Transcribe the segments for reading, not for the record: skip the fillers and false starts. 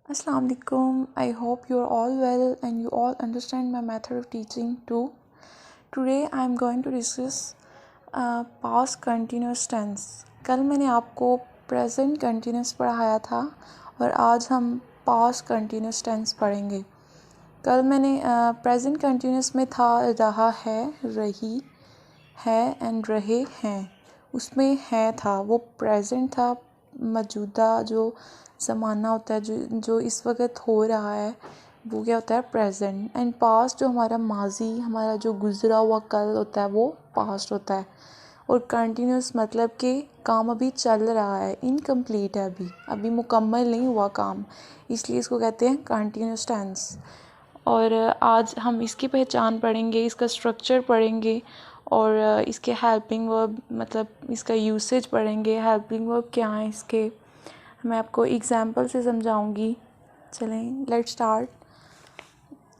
Assalamu alaikum. I hope you are all well and you all understand my method of teaching too. Today I am going to discuss past continuous tense. कल मैंने आपको present continuous पढ़ाया था और आज हम past continuous tense पढ़ेंगे। कल मैंने present continuous में था रहा है, रही है and रहे हैं। उसमें है था वो present था, मौजूदा जो ज़माना होता है जो इस वक्त हो रहा है वो क्या होता है प्रेजेंट। एंड पास्ट जो हमारा माजी, हमारा जो गुज़रा हुआ कल होता है वो पास्ट होता है। और कंटिन्यूस मतलब कि काम अभी चल रहा है, इनकम्प्लीट है, अभी मुकम्मल नहीं हुआ काम, इसलिए इसको कहते हैं कंटिन्यूस टेंस। और आज हम इसकी पहचान पढ़ेंगे, इसका स्ट्रक्चर पढ़ेंगे और इसके हेल्पिंग वर्ब मतलब इसका यूसेज पढ़ेंगे। हेल्पिंग वर्ब क्या है इसके मैं आपको एग्जाम्पल से समझाऊंगी। चलें लेट्स स्टार्ट।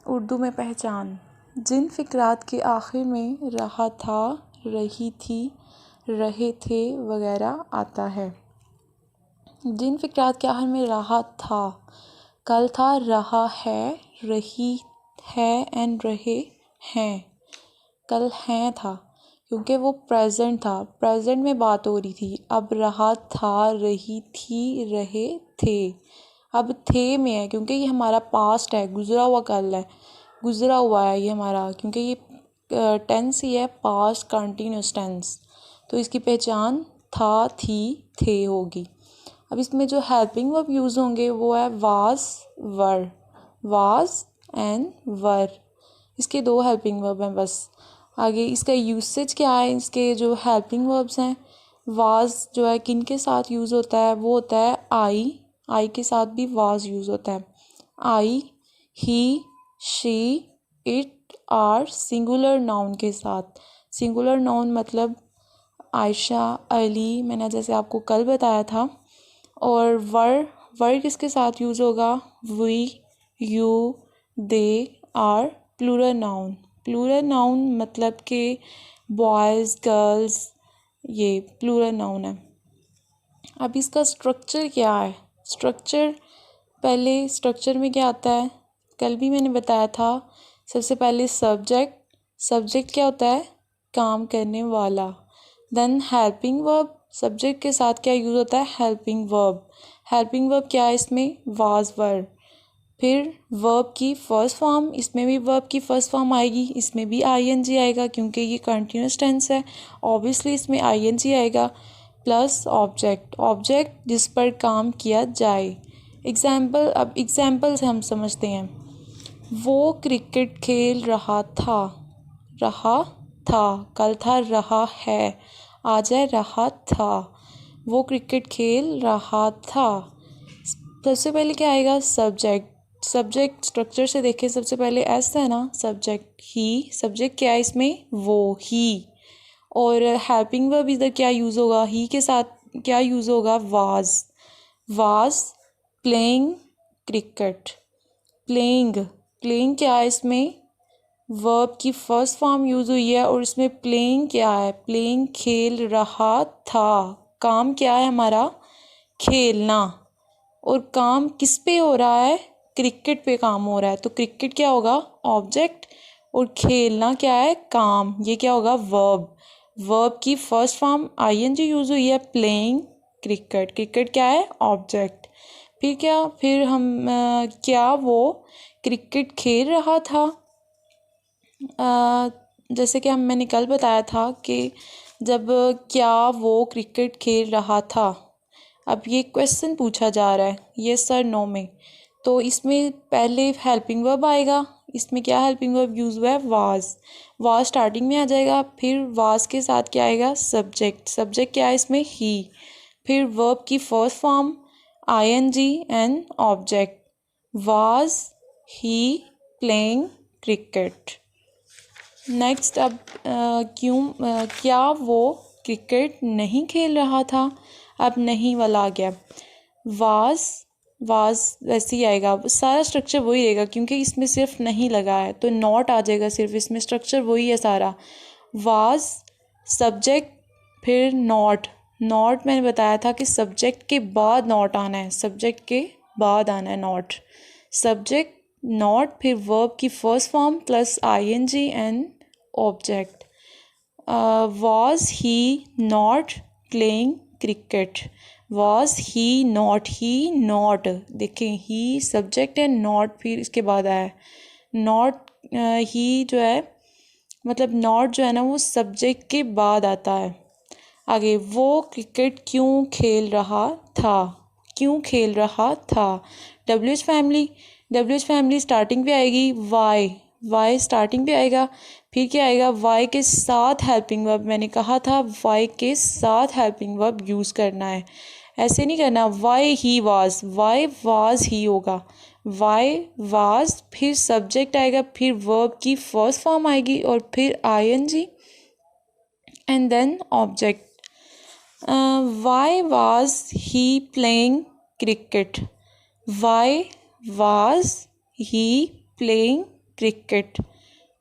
उर्दू में पहचान। जिन फ़िक्रात के आखिर में रहा था, रही थी, रहे थे वगैरह आता है। जिन फ़िक्रात के आखिर में रहा था, कल था, रहा है, रही है एंड रहे हैं। कल हैं था क्योंकि वो प्रेजेंट था, प्रेजेंट में बात हो रही थी। अब रहा था, रही थी, रहे थे। अब थे में है क्योंकि ये हमारा पास्ट है, गुज़रा हुआ कल है, गुज़रा हुआ है ये हमारा, क्योंकि ये टेंस ही है, पास्ट कंटिन्यूस टेंस। तो इसकी पहचान था, थी, थे होगी। अब इसमें जो हेल्पिंग वर्ब यूज़ होंगे वो है वाज, वर। वाज एंड वर, इसके दो हेल्पिंग वर्ब हैं बस। आगे इसका यूसेज क्या है, इसके जो हेल्पिंग वर्ब्स हैं, वाज जो है किन के साथ यूज़ होता है, वो होता है आई के साथ भी वाज यूज़ होता है। I, he, she, it, are singular noun के साथ। सिंगुलर नाउन मतलब आयशा, अली, मैंने जैसे आपको कल बताया था। और वर किसके साथ यूज़ होगा, we, you, they, are plural noun. Plural noun मतलब कि बॉयज़, गर्ल्स, ये प्लूरल नाउन है। अब इसका स्ट्रक्चर क्या है, पहले स्ट्रक्चर में क्या आता है, कल भी मैंने बताया था। सबसे पहले सब्जेक्ट क्या होता है, काम करने वाला। देन हेल्पिंग वर्ब, सब्जेक्ट के साथ क्या यूज़ होता है, हेल्पिंग वर्ब क्या है इसमें, वाज, वर। फिर वर्ब की फ़र्स्ट फॉर्म, इसमें भी वर्ब की फ़र्स्ट फॉर्म आएगी, इसमें भी आईएनजी आएगा क्योंकि ये कंटिन्यूस टेंस है, ऑब्वियसली इसमें आईएनजी आएगा। प्लस ऑब्जेक्ट जिस पर काम किया जाए। अब एग्जाम्पल से हम समझते हैं। वो क्रिकेट खेल रहा था, कल था, रहा है, आज है, रहा था। वो क्रिकेट खेल रहा था। सबसे पहले क्या आएगा, सब्जेक्ट स्ट्रक्चर से देखें, सबसे पहले एस है ना, सब्जेक्ट ही, सब्जेक्ट क्या है इसमें, वो, ही। और हेल्पिंग वर्ब इधर क्या यूज़ होगा, ही के साथ क्या यूज़ होगा, वाज प्लेइंग क्रिकेट। प्लेइंग क्या है इसमें, वर्ब की फर्स्ट फॉर्म यूज़ हुई है और इसमें प्लेइंग क्या है, प्लेइंग खेल रहा था। काम क्या है हमारा, खेलना। और काम किस पे हो रहा है, क्रिकेट पे काम हो रहा है, तो क्रिकेट क्या होगा, ऑब्जेक्ट, और खेलना क्या है, काम। ये क्या होगा, वर्ब की फर्स्ट फॉर्म आईएनजी यूज़ हुई है, प्लेइंग क्रिकेट क्या है, ऑब्जेक्ट। फिर हम क्या वो क्रिकेट खेल रहा था। जैसे कि मैंने कल बताया था कि जब क्या वो क्रिकेट खेल रहा था, अब ये क्वेश्चन पूछा जा रहा है यस सर नो में, तो इसमें पहले हेल्पिंग वर्ब आएगा। इसमें क्या हेल्पिंग वर्ब यूज़ हुआ है, वाज स्टार्टिंग में आ जाएगा। फिर वाज के साथ क्या आएगा, सब्जेक्ट क्या है इसमें, ही। फिर वर्ब की first form ING and object, was he playing cricket. Next, अब क्या वो क्रिकेट नहीं खेल रहा था, अब नहीं वाला आ गया। वाज वैसे ही आएगा, सारा स्ट्रक्चर वही रहेगा क्योंकि इसमें सिर्फ नहीं लगा है तो नॉट आ जाएगा, सिर्फ इसमें स्ट्रक्चर वही है सारा। वाज सब्जेक्ट, फिर नॉट मैंने बताया था कि सब्जेक्ट के बाद नॉट आना है, सब्जेक्ट के बाद आना है नॉट। सब्जेक्ट नॉट, फिर वर्ब की first form plus ing and object. was he not playing cricket? was he not देखें ही सब्जेक्ट है, नॉट फिर इसके बाद आया नॉट। ही जो है मतलब नॉट जो है ना वो सब्जेक्ट के बाद आता है। आगे वो क्रिकेट क्यों खेल रहा था, क्यों खेल रहा था। डब्ल्यूएच फैमिली स्टार्टिंग पे आएगी, वाई स्टार्टिंग पे आएगा, फिर क्या आएगा वाई के साथ हेल्पिंग वर्ब। मैंने कहा था वाई के साथ हेल्पिंग वर्ब यूज़ करना है, ऐसे नहीं करना वाई वाज ही होगा। वाई वाज, फिर सब्जेक्ट आएगा, फिर वर्ब की फर्स्ट फॉर्म आएगी और फिर ing and then object. Why was he playing cricket, why was he playing cricket,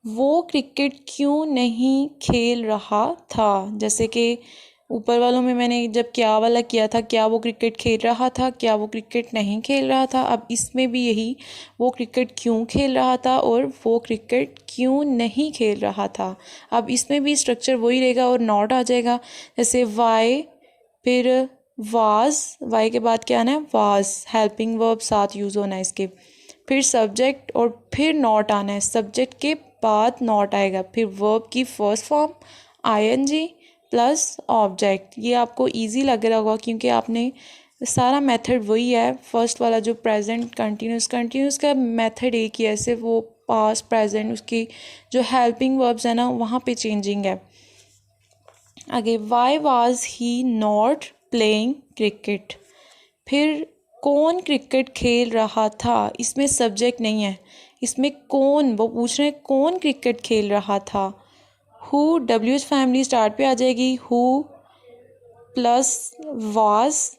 वो क्रिकेट क्यों नहीं खेल रहा था। जैसे कि ऊपर वालों में मैंने जब क्या वाला किया था, क्या वो क्रिकेट खेल रहा था, क्या वो क्रिकेट नहीं खेल रहा था। अब इसमें भी यही, वो क्रिकेट क्यों खेल रहा था और वो क्रिकेट क्यों नहीं खेल रहा था। अब इसमें भी स्ट्रक्चर वही रहेगा और नॉट आ जाएगा। जैसे वाई, फिर वाई के बाद क्या आना है वाज, हेल्पिंग वर्ब साथ यूज़ होना है इसके, फिर सब्जेक्ट और फिर नॉट आना है, सब्जेक्ट के बाद नॉट आएगा, फिर वर्ब की first form ing plus object. ये आपको इजी लग रहा होगा क्योंकि आपने सारा मेथड वही है, फर्स्ट वाला जो प्रेजेंट कंटिन्यूस का मेथड एक ही है, सिर्फ वो पास्ट प्रेजेंट उसकी जो हेल्पिंग वर्ब्स है ना वहाँ पे चेंजिंग है। आगे Y was he not playing cricket, फिर कौन क्रिकेट खेल रहा था। इसमें सब्जेक्ट नहीं है, इसमें कौन, वो पूछ रहे हैं कौन क्रिकेट खेल रहा था। हु, डब्ल्यूएच फैमिली स्टार्ट पे आ जाएगी, हु प्लस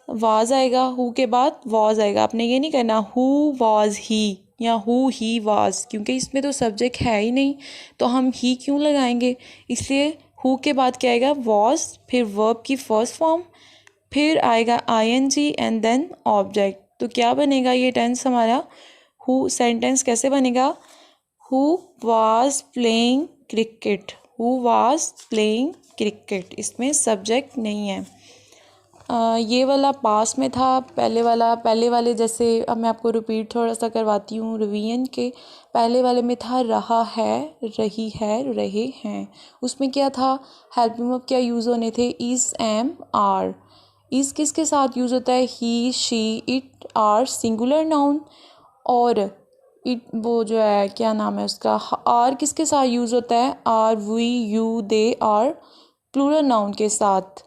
वाज आएगा, हु के बाद वाज आएगा। आपने ये नहीं करना हु वाज ही या हु ही वाज, क्योंकि इसमें तो सब्जेक्ट है ही नहीं तो हम ही क्यों लगाएंगे। इसलिए हु के बाद क्या आएगा वाज, फिर वर्ब की फर्स्ट फॉर्म, फिर आएगा ing एंड देन ऑब्जेक्ट। तो क्या बनेगा ये टेंस हमारा, हु सेंटेंस कैसे बनेगा, who was playing cricket, who was playing cricket, इसमें सब्जेक्ट नहीं है। ये वाला पास में था, पहले वाले जैसे अब मैं आपको रिपीट थोड़ा सा करवाती हूँ रिवीजन के। पहले वाले में था रहा है, रही है, रहे हैं। उसमें क्या था, हेल्पिंग वर्ब क्या यूज़ होने थे, इज़, एम, आर। इज़ किसके साथ यूज़ होता है, he, she, it, are singular noun, और इट वो जो है क्या नाम है उसका, आर किसके साथ यूज़ होता है, are, we, you, they, are plural noun के साथ,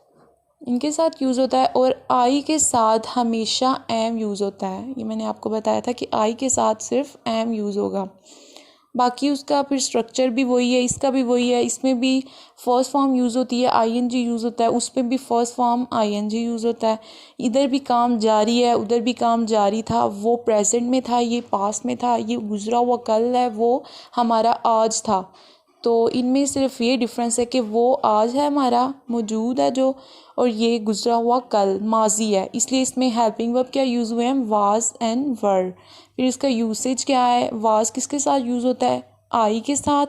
इनके साथ यूज़ होता है। और आई के साथ हमेशा एम यूज़ होता है, ये मैंने आपको बताया था कि आई के साथ सिर्फ एम यूज़ होगा। बाकी उसका फिर स्ट्रक्चर भी वही है, इसका भी वही है। इसमें भी फर्स्ट फॉर्म यूज़ होती है, ing यूज़ होता है, उस पर भी फर्स्ट फॉर्म ing यूज़ होता है। इधर भी काम जारी है, उधर भी काम जारी था। वो प्रेजेंट में था, ये पास्ट में था, ये गुजरा हुआ कल है, वो हमारा आज था। तो इनमें सिर्फ ये डिफरेंस है कि वो आज है हमारा मौजूद है जो, और ये गुजरा हुआ कल माजी है। इसलिए इसमें हेल्पिंग वर्ब क्या यूज़ हुए हैं, वाज एंड वर। फिर इसका यूसेज क्या है, वाज किसके साथ यूज़ होता है, आई के साथ।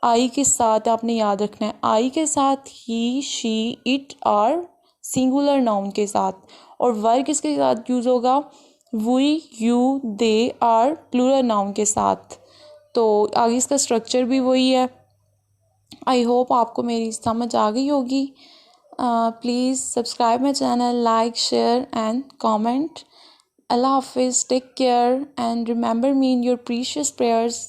आई के साथ आपने याद रखना है, आई के साथ he, she, it, are singular noun के साथ। और वर किसके साथ यूज़ होगा, we, you, they, are plural noun के साथ। तो आगे इसका स्ट्रक्चर भी वही है। आई होप आपको मेरी समझ आ गई होगी। Please subscribe my channel, like, share and comment. Allah Hafiz, take care and remember me in your precious prayers.